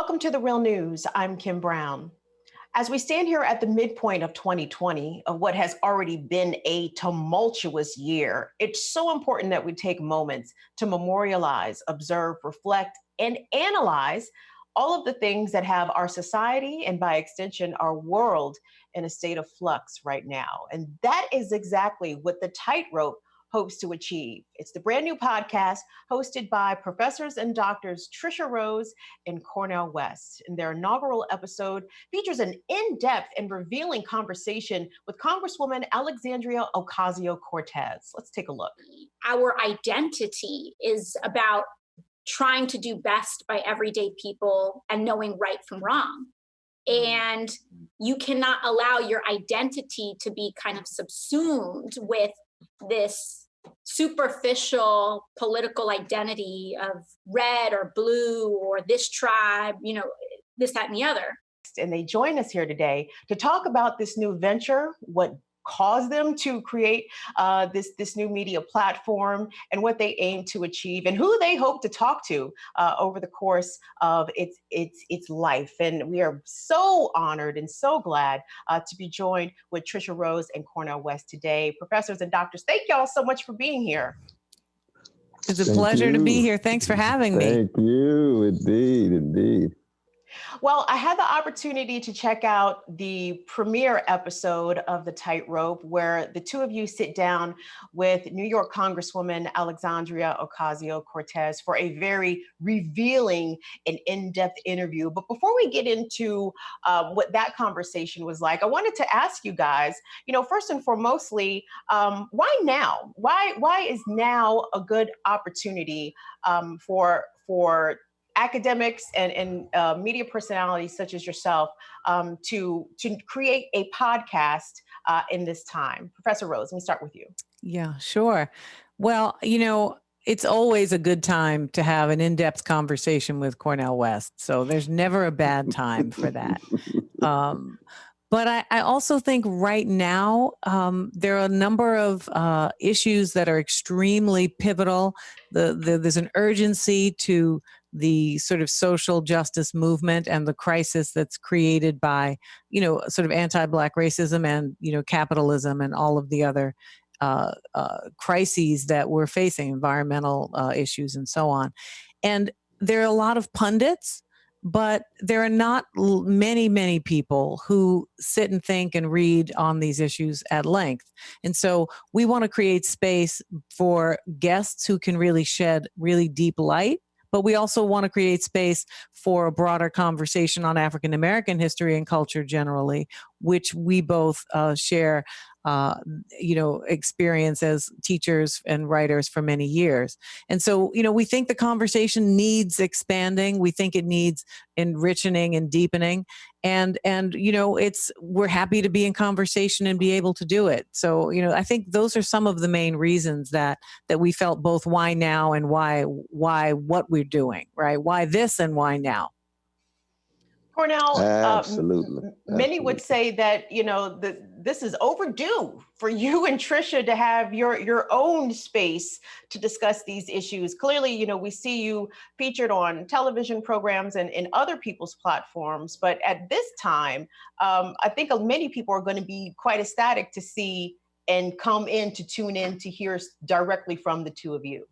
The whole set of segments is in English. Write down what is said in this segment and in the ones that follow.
Welcome to The Real News. I'm Kim Brown. As we stand here at the midpoint of 2020, of what has already been a tumultuous year, it's so important that we take moments to memorialize, observe, reflect, and analyze all of the things that have our society and by extension, our world in a state of flux right now. And that is exactly what the tightrope hopes to achieve. It's the brand new podcast hosted by professors and doctors Tricia Rose and Cornel West. And their inaugural episode features an in-depth and revealing conversation with Congresswoman Alexandria Ocasio-Cortez. Let's take a look. Our identity is about trying to do best by everyday people and knowing right from wrong. And you cannot allow your identity to be kind of subsumed with this superficial political identity of red or blue or this tribe, this, that, and the other. And they join us here today to talk about this new venture, what caused them to create this new media platform and what they aim to achieve and who they hope to talk to over the course of its life. And we are so honored and so glad to be joined with Tricia Rose and Cornel West today. Professors and doctors, thank y'all so much for being here. It's a pleasure to be here. Thanks for having me. Thank you. Indeed. Well, I had the opportunity to check out the premiere episode of The Tightrope, where the two of you sit down with New York Congresswoman Alexandria Ocasio-Cortez for a very revealing and in-depth interview. But before we get into what that conversation was like, I wanted to ask you guys, first and foremostly, why now? Why is now a good opportunity for academics and media personalities such as yourself to create a podcast in this time? Professor Rose, let me start with you. Yeah, sure. Well, it's always a good time to have an in-depth conversation with Cornel West. So there's never a bad time for that. But I also think right now, there are a number of issues that are extremely pivotal. There's an urgency to the sort of social justice movement and the crisis that's created by, sort of anti-Black racism and, capitalism and all of the other crises that we're facing, environmental issues and so on. And there are a lot of pundits, but there are not many people who sit and think and read on these issues at length. And so we want to create space for guests who can really shed really deep light. But we also want to create space for a broader conversation on African American history and culture generally, which we both share, experience as teachers and writers for many years. And so, we think the conversation needs expanding. We think it needs enriching and deepening. And we're happy to be in conversation and be able to do it. So, I think those are some of the main reasons that we felt both why now and why what we're doing, right? Why this and why now? Cornel, Absolutely. Many would say that, this is overdue for you and Tricia to have your own space to discuss these issues. Clearly, we see you featured on television programs and in other people's platforms. But at this time, I think many people are going to be quite ecstatic to see and tune in to hear directly from the two of you.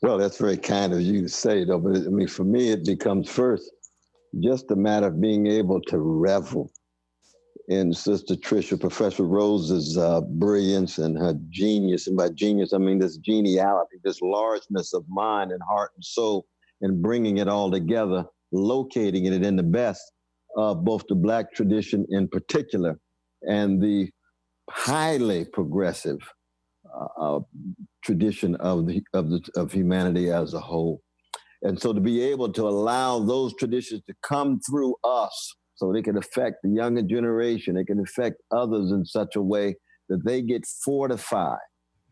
Well, that's very kind of you to say, though. But for me, it becomes first just a matter of being able to revel in Sister Tricia, Professor Rose's brilliance and her genius. And by genius, I mean this geniality, this largeness of mind and heart and soul, and bringing it all together, locating it in the best of both the Black tradition in particular and the highly progressive tradition of humanity as a whole. And so to be able to allow those traditions to come through us so they can affect the younger generation, they can affect others in such a way that they get fortified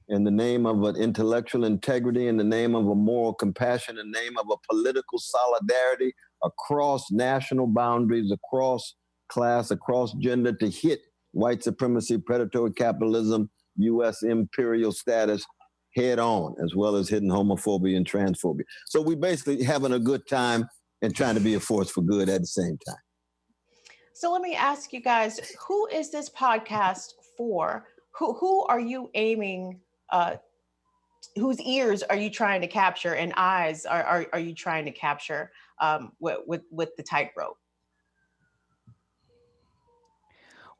in the name of an intellectual integrity, in the name of a moral compassion, in the name of a political solidarity across national boundaries, across class, across gender, to hit white supremacy, predatory capitalism, U.S. imperial status head on, as well as hitting homophobia and transphobia. So we basically having a good time and trying to be a force for good at the same time. So let me ask you guys, who is this podcast for? Who are you aiming, whose ears are you trying to capture and eyes are you trying to capture with the tightrope?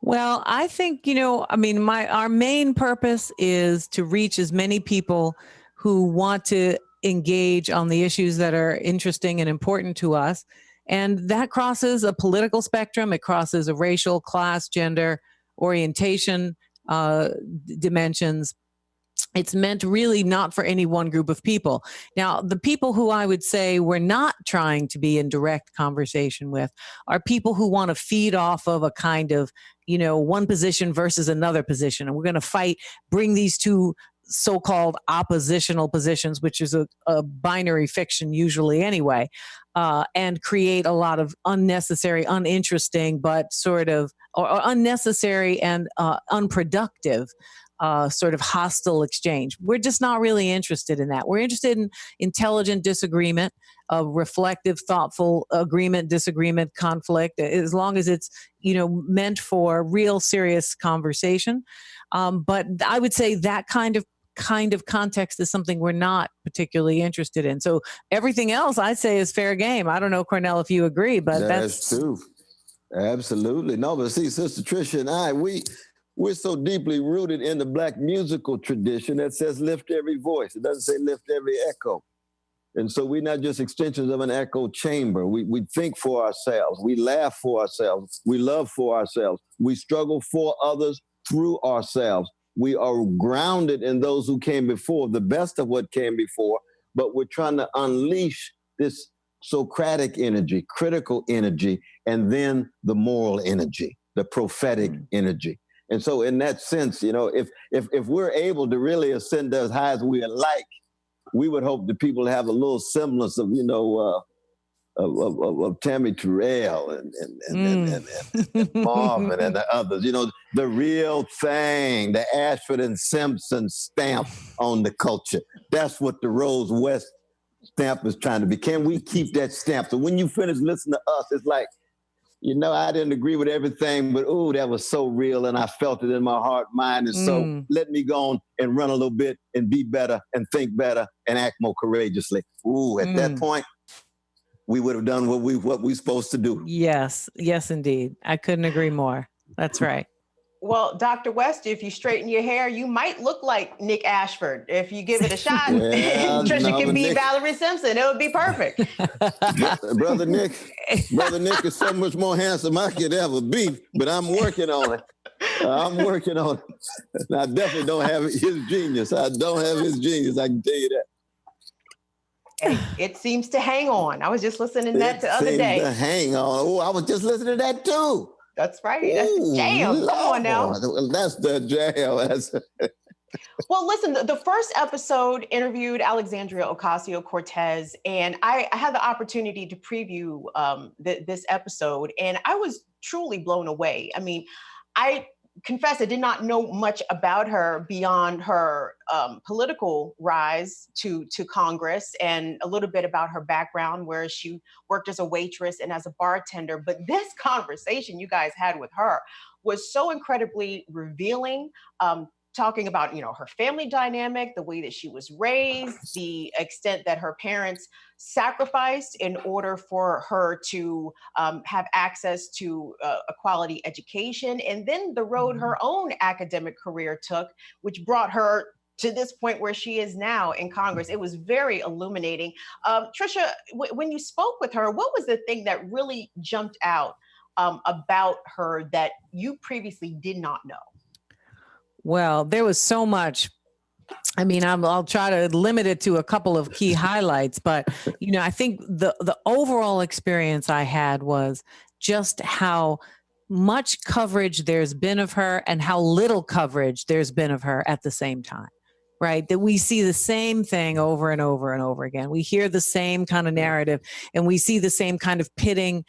Well, I think, our main purpose is to reach as many people who want to engage on the issues that are interesting and important to us. And that crosses a political spectrum. It crosses a racial, class, gender, orientation dimensions. It's meant really not for any one group of people. Now, the people who I would say we're not trying to be in direct conversation with are people who want to feed off of a kind of, one position versus another position. And we're going to fight, bring these two so-called oppositional positions, which is a binary fiction usually anyway, and create a lot of unnecessary, uninteresting, but sort of, or unnecessary and unproductive sort of hostile exchange. We're just not really interested in that. We're interested in intelligent disagreement, reflective, thoughtful agreement, disagreement, conflict, as long as it's, meant for real serious conversation. But I would say that kind of context is something we're not particularly interested in. So everything else I'd say is fair game. I don't know, Cornel, if you agree, but that's true. Absolutely. No, but see, Sister Tricia and I, we're so deeply rooted in the Black musical tradition that says lift every voice. It doesn't say lift every echo. And so we're not just extensions of an echo chamber. We think for ourselves. We laugh for ourselves. We love for ourselves. We struggle for others through ourselves. We are grounded in those who came before, the best of what came before, but we're trying to unleash this Socratic energy, critical energy, and then the moral energy, the prophetic energy. And so in that sense, if we're able to really ascend as high as we are like, we would hope that people have a little semblance of, of Tammy Terrell and Marvin and the others, the real thing, the Ashford and Simpson stamp on the culture. That's what the Rose West stamp is trying to be. Can we keep that stamp? So when you finish listening to us, it's like, I didn't agree with everything, but that was so real, and I felt it in my heart, mind, and soul. Let me go on and run a little bit and be better and think better and act more courageously. At that point, we would have done what we supposed to do. Yes, indeed. I couldn't agree more. That's right. Well, Dr. West, if you straighten your hair, you might look like Nick Ashford. If you give it a shot, Tricia can be Valerie Simpson. It would be perfect. Brother Nick is so much more handsome I could ever be, but I'm working on it. I definitely don't have his genius. I don't have his genius. I can tell you that. Hey, it seems to hang on. I was just listening to that the other day. To hang on. I was just listening to that too. That's right. That's the jam. Lord. Come on now. That's the jam. Well, listen, the first episode interviewed Alexandria Ocasio-Cortez, and I had the opportunity to preview this episode, and I was truly blown away. I mean, I confess I did not know much about her beyond her political rise to Congress, and a little bit about her background, where she worked as a waitress and as a bartender. But this conversation you guys had with her was so incredibly revealing, talking about, her family dynamic, the way that she was raised, the extent that her parents sacrificed in order for her to have access to a quality education, and then the road her own academic career took, which brought her to this point where she is now in Congress. It was very illuminating. Tricia, when you spoke with her, what was the thing that really jumped out about her that you previously did not know? Well, there was so much. I mean, I'll try to limit it to a couple of key highlights, but, I think the overall experience I had was just how much coverage there's been of her and how little coverage there's been of her at the same time, right? That we see the same thing over and over and over again. We hear the same kind of narrative, and we see the same kind of pitting,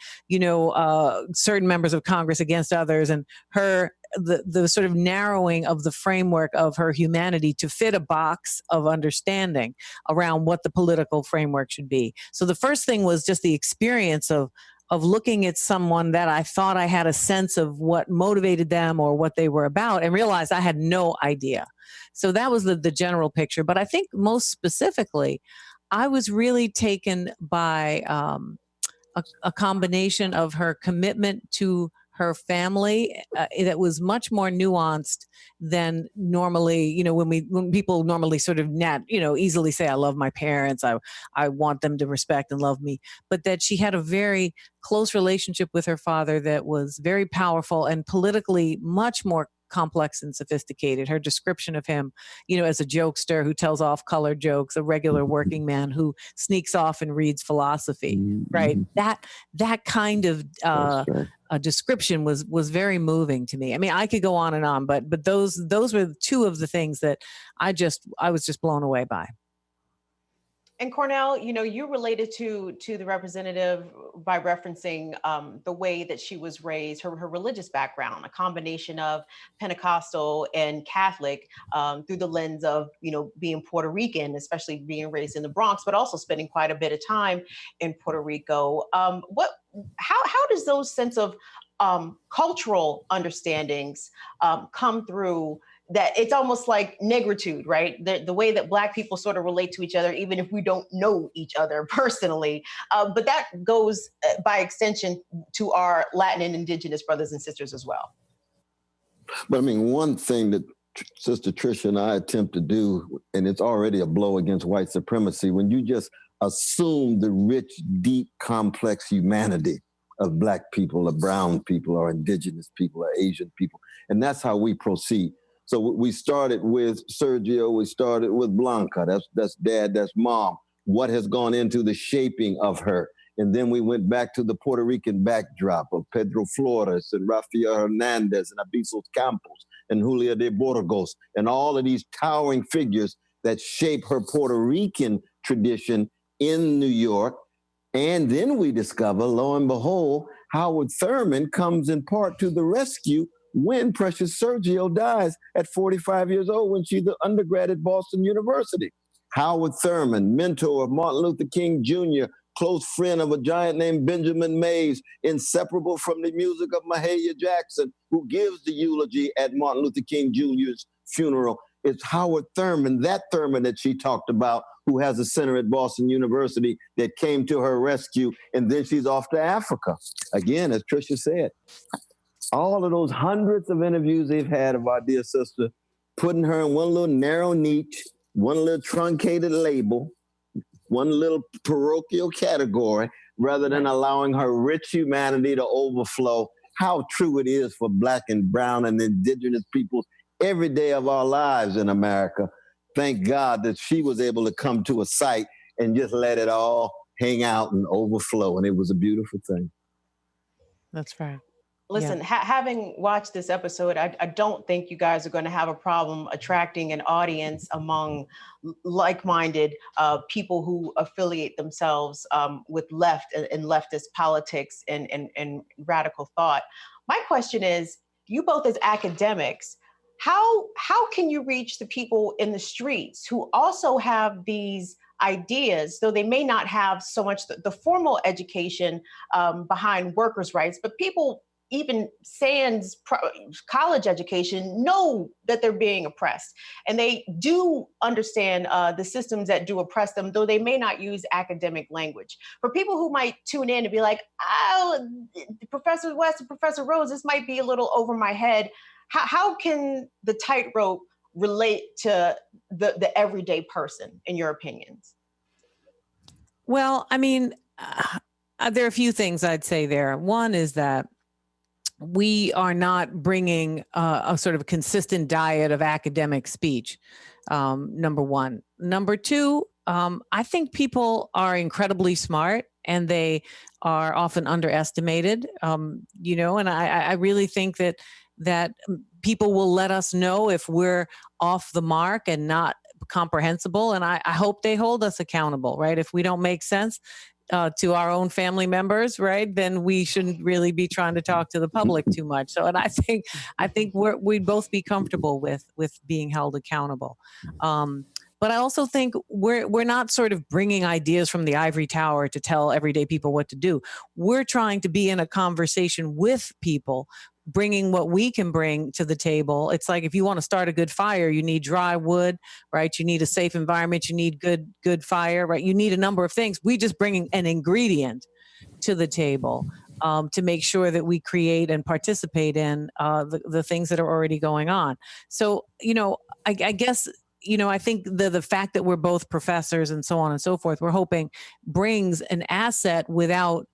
certain members of Congress against others, and her the sort of narrowing of the framework of her humanity to fit a box of understanding around what the political framework should be. So the first thing was just the experience of looking at someone that I thought I had a sense of what motivated them or what they were about, and realized I had no idea. So that was the general picture. But I think most specifically, I was really taken by a combination of her commitment to her family that was much more nuanced than normally, when people normally sort of easily say, I love my parents, I want them to respect and love me, but that she had a very close relationship with her father that was very powerful and politically much more complex and sophisticated. Her description of him, as a jokester who tells off-color jokes, a regular working man who sneaks off and reads philosophy, right? That kind of a description was very moving to me. I mean, I could go on and on, but those were two of the things that I was just blown away by. And Cornel, you related to the representative by referencing the way that she was raised, her religious background, a combination of Pentecostal and Catholic, through the lens of, being Puerto Rican, especially being raised in the Bronx, but also spending quite a bit of time in Puerto Rico. How does those sense of cultural understandings come through? That it's almost like negritude, right? The way that Black people sort of relate to each other, even if we don't know each other personally. But that goes by extension to our Latin and Indigenous brothers and sisters as well. But I mean, one thing that Sister Tricia and I attempt to do, and it's already a blow against white supremacy, when you just assume the rich, deep, complex humanity of Black people, of brown people, or Indigenous people, or Asian people. And that's how we proceed. So we started with Sergio, we started with Blanca, that's dad, that's mom. What has gone into the shaping of her? And then we went back to the Puerto Rican backdrop of Pedro Flores and Rafael Hernandez and Abisos Campos and Julia de Burgos and all of these towering figures that shape her Puerto Rican tradition in New York. And then we discover, lo and behold, Howard Thurman comes in part to the rescue when precious Sergio dies at 45 years old when she's an undergrad at Boston University. Howard Thurman, mentor of Martin Luther King Jr., close friend of a giant named Benjamin Mays, inseparable from the music of Mahalia Jackson, who gives the eulogy at Martin Luther King Jr.'s funeral. It's Howard Thurman, that Thurman that she talked about, who has a center at Boston University, that came to her rescue, and then she's off to Africa. Again, as Tricia said, all of those hundreds of interviews they've had of our dear sister, putting her in one little narrow niche, one little truncated label, one little parochial category, rather than allowing her rich humanity to overflow. How true it is for Black and brown and Indigenous peoples every day of our lives in America. Thank God that she was able to come to a site and just let it all hang out and overflow. And it was a beautiful thing. That's right. Listen, having watched this episode, I don't think you guys are going to have a problem attracting an audience among like-minded people who affiliate themselves with left and leftist politics and radical thought. My question is, you both as academics, how can you reach the people in the streets who also have these ideas, though they may not have so much the formal education behind workers' rights, but people even sans college education know that they're being oppressed, and they do understand the systems that do oppress them, though they may not use academic language. For people who might tune in and be like, oh, Professor West and Professor Rose, this might be a little over my head. How can the tightrope relate to the everyday person, in your opinions? Well, I mean, there are a few things I'd say there. One is that we are not bringing a sort of consistent diet of academic speech, number one. Number two, I think people are incredibly smart and they are often underestimated, and I really think that people will let us know if we're off the mark and not comprehensible. And I hope they hold us accountable, right? If we don't make sense, to our own family members, right, then we shouldn't really be trying to talk to the public too much. So, and I think we'd both be comfortable with being held accountable. But I also think we're not sort of bringing ideas from the ivory tower to tell everyday people what to do. We're trying to be in a conversation with people, bringing what we can bring to the table. It's like, if you want to start a good fire, you need dry wood, right? You need a safe environment. You need good fire, right? You need a number of things. We just bring an ingredient to the table to make sure that we create and participate in the things that are already going on. So, I guess, I think the fact that we're both professors and so on and so forth, we're hoping brings an asset without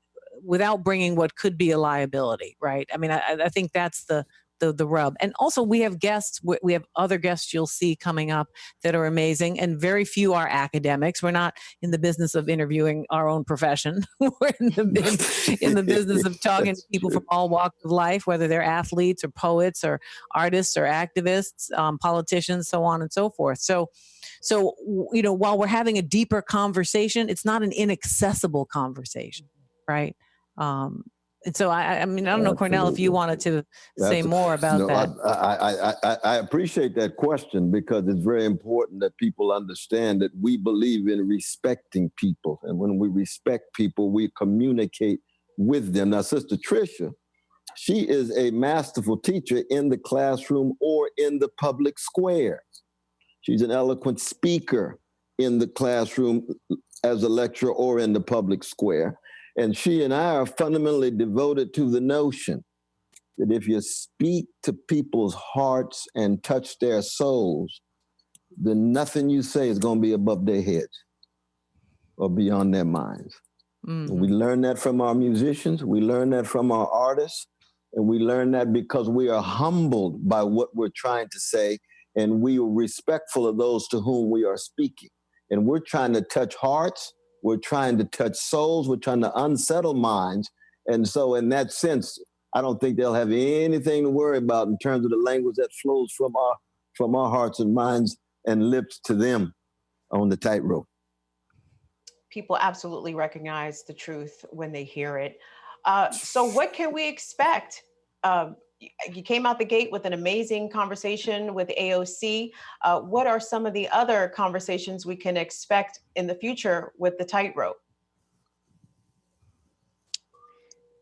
bringing what could be a liability, right? I mean, I think that's the rub. And also, we have guests. We have other guests you'll see coming up that are amazing, and very few are academics. We're not in the business of interviewing our own profession. We're in the business of talking to people from all walks of life, whether they're athletes or poets or artists or activists, politicians, so on and so forth. So while we're having a deeper conversation, it's not an inaccessible conversation, right? And so, I mean, I don't know, Cornel, if you wanted to say more about that. I appreciate that question, because it's very important that people understand that we believe in respecting people. And when we respect people, we communicate with them. Now, Sister Tricia, she is a masterful teacher in the classroom or in the public square. She's an eloquent speaker in the classroom as a lecturer or in the public square. And she and I are fundamentally devoted to the notion that if you speak to people's hearts and touch their souls, then nothing you say is going to be above their heads or beyond their minds. Mm-hmm. We learn that from our musicians. We learn that from our artists. And we learn that because we are humbled by what we're trying to say, and we are respectful of those to whom we are speaking. And we're trying to touch hearts. We're trying to touch souls. We're trying to unsettle minds. And so in that sense, I don't think they'll have anything to worry about in terms of the language that flows from our hearts and minds and lips to them on the tightrope. People absolutely recognize the truth when they hear it. So what can we expect? You came out the gate with an amazing conversation with AOC. What are some of the other conversations we can expect in the future with the tightrope?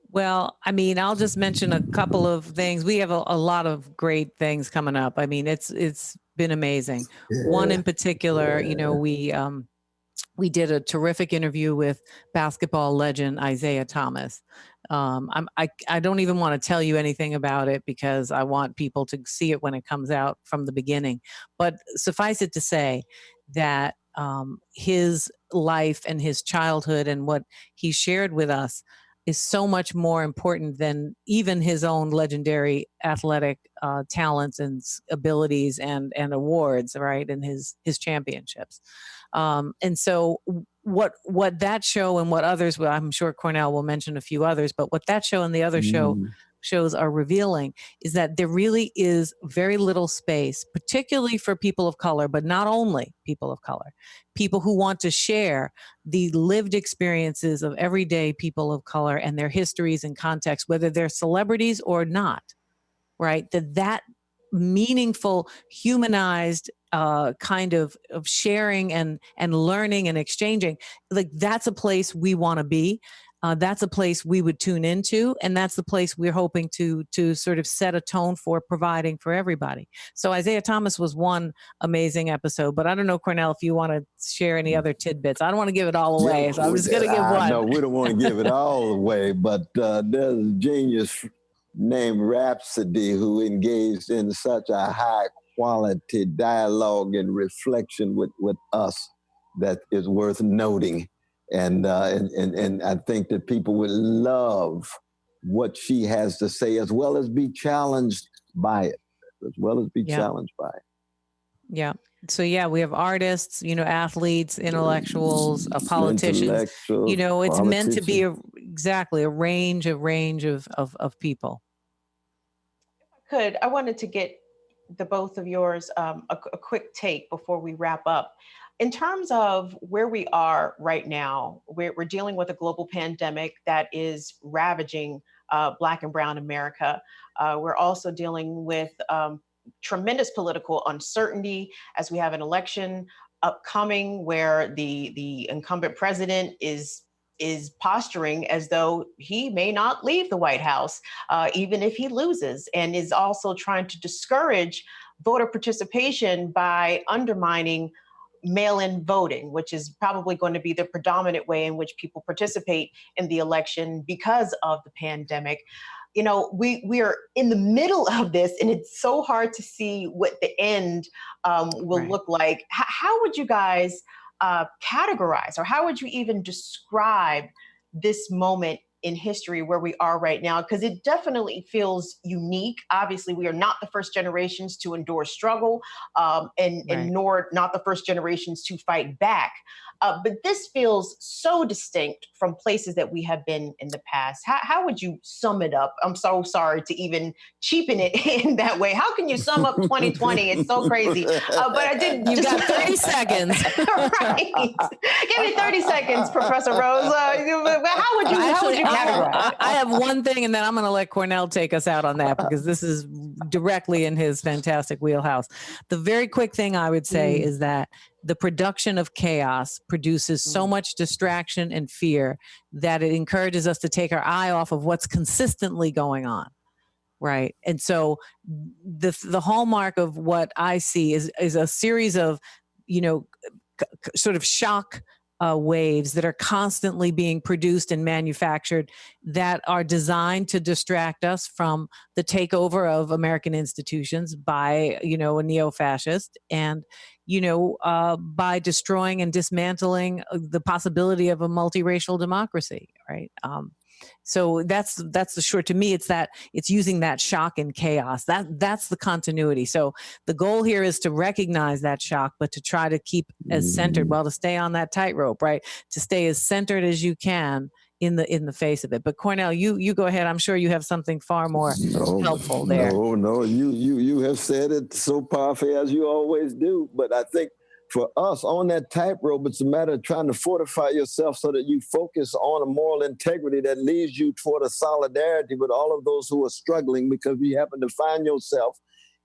Well, I mean, I'll just mention a couple of things. We have a lot of great things coming up. I mean, it's been amazing. Yeah. One in particular, we did a terrific interview with basketball legend Isaiah Thomas. I don't even want to tell you anything about it because I want people to see it when it comes out from the beginning. But suffice it to say that his life and his childhood and what he shared with us is so much more important than even his own legendary athletic talents and abilities and awards, right, and his championships. And so what that show and what others, well, I'm sure Cornel will mention a few others, but what that show and the other shows are revealing is that there really is very little space, particularly for people of color, but not only people of color, people who want to share the lived experiences of everyday people of color and their histories and context, whether they're celebrities or not, right? That meaningful, humanized kind of sharing and learning and exchanging, like that's a place we want to be. That's a place we would tune into, and that's the place we're hoping to sort of set a tone for providing for everybody. So Isaiah Thomas was one amazing episode, but I don't know, Cornel, if you want to share any other tidbits. I don't want to give it all away, so I'm just going to give one. No, we don't want to give it all away, but there's a genius named Rhapsody who engaged in such a high quality dialogue and reflection with us that is worth noting. And I think that people would love what she has to say, as well as be challenged by it, challenged by it. Yeah. So we have artists, athletes, intellectuals, politicians. It's meant to be a range of people. I wanted to get the both of yours a quick take before we wrap up. in terms of where we are right now, we're dealing with a global pandemic that is ravaging Black and Brown America. We're also dealing with tremendous political uncertainty as we have an election upcoming where the incumbent president is posturing as though he may not leave the White House, even if he loses, and is also trying to discourage voter participation by undermining mail-in voting, which is probably going to be the predominant way in which people participate in the election because of the pandemic. You know, we are in the middle of this, and it's so hard to see what the end will look like. How would you guys categorize, or how would you even describe this moment in history where we are right now? Because it definitely feels unique. Obviously, we are not the first generations to endure struggle, and nor not the first generations to fight back. But this feels so distinct from places that we have been in the past. How would you sum it up? I'm so sorry to even cheapen it in that way. How can you sum up 2020? It's so crazy. But I did. You got 30 seconds. Right. Give me 30 seconds, Professor Rose. How would you categorize it? I have one thing, and then I'm going to let Cornel take us out on that, because this is directly in his fantastic wheelhouse. The very quick thing I would say is that the production of chaos produces so much distraction and fear that it encourages us to take our eye off of what's consistently going on. Right. And so the hallmark of what I see is a series of, sort of shock waves that are constantly being produced and manufactured that are designed to distract us from the takeover of American institutions by, a neo-fascist, and, by destroying and dismantling the possibility of a multiracial democracy. Right. So that's the short. To me, it's using that shock and chaos. That's the continuity. So the goal here is to recognize that shock, but to try to keep as centered, to stay on that tightrope, right? To stay as centered as you can in the face of it. But Cornel, you go ahead. I'm sure you have something far more helpful there. No, you have said it so powerfully, as you always do. But I think for us on that tightrope, it's a matter of trying to fortify yourself so that you focus on a moral integrity that leads you toward a solidarity with all of those who are struggling, because you happen to find yourself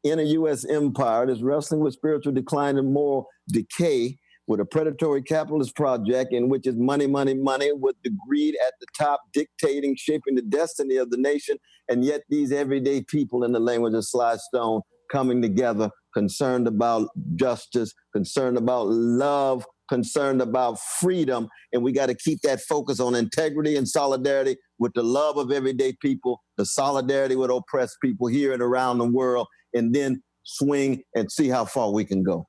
in a U.S. empire that's wrestling with spiritual decline and moral decay, with a predatory capitalist project in which is money, money, money, with the greed at the top dictating, shaping the destiny of the nation. And yet these everyday people, in the language of Sly Stone, coming together, concerned about justice, concerned about love, concerned about freedom. And we got to keep that focus on integrity and solidarity with the love of everyday people, the solidarity with oppressed people here and around the world, and then swing and see how far we can go.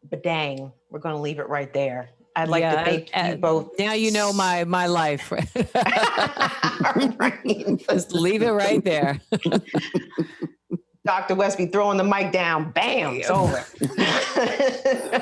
But dang, we're going to leave it right there. I'd like to thank you both. Now you know my life. Right. Just leave it right there. Dr. Westby throwing the mic down. Bam, it's over.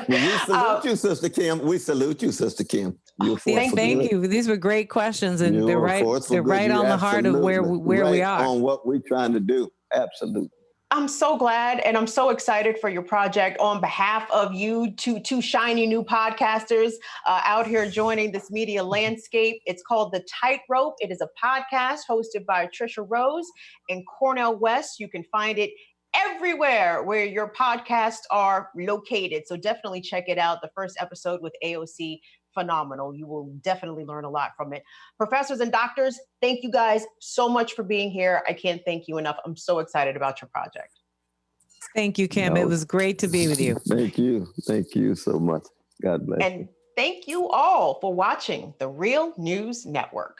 We salute you, Sister Kim. We salute you, Sister Kim. Thank you. These were great questions, and they're right on the heart of where we are. On what we're trying to do. Absolutely. I'm so glad, and I'm so excited for your project. On behalf of you, two shiny new podcasters out here joining this media landscape. It's called The Tightrope. It is a podcast hosted by Tricia Rose and Cornel West. You can find it everywhere where your podcasts are located. So definitely check it out. The first episode with AOC, phenomenal. You will definitely learn a lot from it. Professors and doctors, thank you guys so much for being here. I can't thank you enough. I'm so excited about your project. Thank you, Kim. It was great to be with you. Thank you. Thank you so much. God bless you. And thank you all for watching the Real News Network.